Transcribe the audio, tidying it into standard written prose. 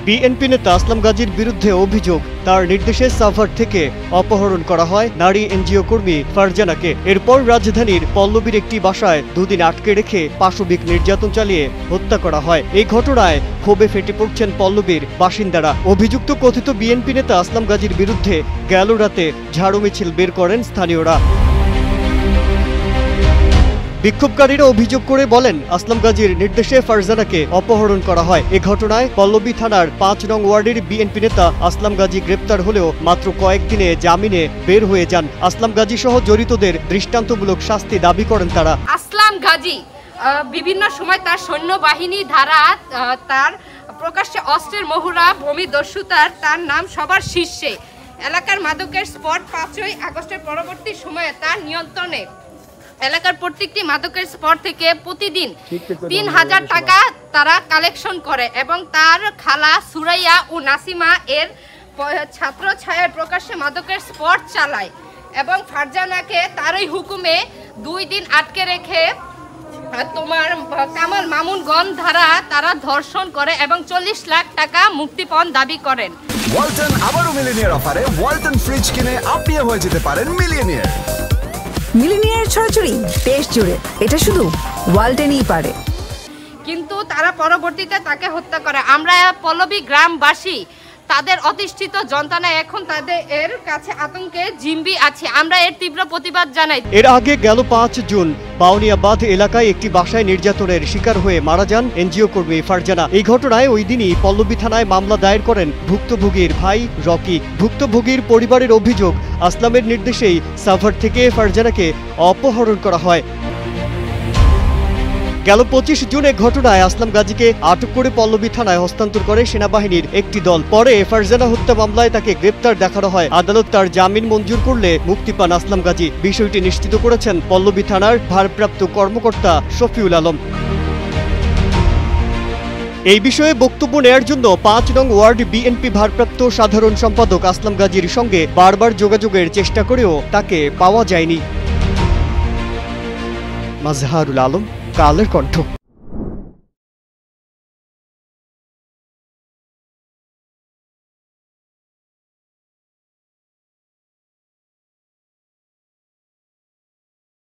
BNP নেতা আসলাম গাজীর বিরুদ্ধে অভিযোগ, তার নির্দেশে সাভার থেকে অপহরণ করা হয় নারী এনজিও কর্মী ফারজানাকে। এরপর রাজধানীর পল্লবীর একটি বাসায় দুদিন আটকে রেখে পাশবিক নির্যাতন চালিয়ে হত্যা করা হয়। এই ঘটনায় ক্ষোভে ফেটে পড়ছেন পল্লবীর বাসিন্দারা। অভিযুক্ত কথিত বিএনপি নেতা আসলাম গাজীর বিরুদ্ধে গেল রাতে ঝাড়ু মিছিল বের করেন স্থানীয়রা। বিক্ষোভকারীরা অভিযোগ করে বলেন, আসলাম গাজীর নির্দেশে ফারজানাকে অপহরণ করা হয়। এ ঘটনায় পল্লবী থানার ৫ নং ওয়ার্ডের বিএনপি নেতা আসলাম গাজী গ্রেপ্তার হলেও মাত্র কয়েকদিনে জামিনে বের হয়ে যান। আসলাম গাজী সহ জড়িতদের দৃষ্টান্তমূলক শাস্তি দাবি করেন তারা। আসলাম গাজী বিভিন্ন সময় তার সৈন্যবাহিনী দ্বারা তার প্রকাশ্যে অস্ত্রের মহুরা ভূমিদস্যুতার তার নাম সবার শীর্ষে। এলাকার মাদকের স্পট ৫ই আগস্টের পরবর্তী সময়ে তার নিয়ন্ত্রণে। এলাকার প্রত্যেকটি মাদকের স্পট থেকে প্রতিদিন ৩,০০০ টাকা তারা কালেকশন করে এবং তার খালা সুরাইয়া ও নাসিমা এর ছাত্র ছায়ার প্রকাশ্যে মাদকের স্পট চালায় এবং ফারজানাকে তারই হুকুমে ২ দিন আটকে রেখে কামাল মামুন গণ ধারা তারা ধর্ষণ করে এবং ৪০ লাখ টাকা মুক্তিপণ দাবি করেন। ওয়ালটন আবারও মিলিনিয়ার অফারে ওয়ালটন ফ্রিজ কিনে আপনিও হয়ে যেতে পারেন মিলিয়নিয়ার। মিলিনিয়ার ছড়াছড়ি দেশ জুড়ে, এটা শুধু ওয়ালটেনই পারে। কিন্তু তারা পরবর্তীতে তাকে হত্যা করে। আমরা পল্লবী গ্রামবাসী তাদের অতিষ্ঠিত যন্ত্রণায় এখন তাদের এর কাছে আতঙ্কে জিম্বি আছে। আমরা এর তীব্র প্রতিবাদ জানাই। এর আগে গেল ৫ জুন বাউনিয়াবাদ এলাকায় একটি বাসায় নির্যাতনের শিকার হয়ে মারা যান এনজিও কর্মী ফারজানা। এই ঘটনায় ওই দিনই পল্লবী থানায় মামলা দায়ের করেন ভুক্তভোগীর ভাই রকি। ভুক্তভোগীর পরিবারের অভিযোগ, আসলামের নির্দেশেই সাভার থেকে ফারজানাকে অপহরণ করা হয়। গেল ২৫ জুন এ ঘটনায় আসলাম গাজীকে আটক করে পল্লবী থানায় হস্তান্তর করে সেনাবাহিনীর একটি দল। পরে ফারজানা হত্যা মামলায় তাকে গ্রেপ্তার দেখানো হয়। আদালত তার জামিন মঞ্জুর করলে মুক্তি পান আসলাম গাজী। বিষয়টি নিশ্চিত করেছেন পল্লবী থানার ভারপ্রাপ্ত কর্মকর্তা শফিউল আলম। এই বিষয়ে বক্তব্য নেয়ার জন্য ৫ নং ওয়ার্ড বিএনপি ভারপ্রাপ্ত সাধারণ সম্পাদক আসলাম গাজীর সঙ্গে বারবার যোগাযোগের চেষ্টা করেও তাকে পাওয়া যায়নি। মাজহারুল আলম, কালের কণ্ঠ।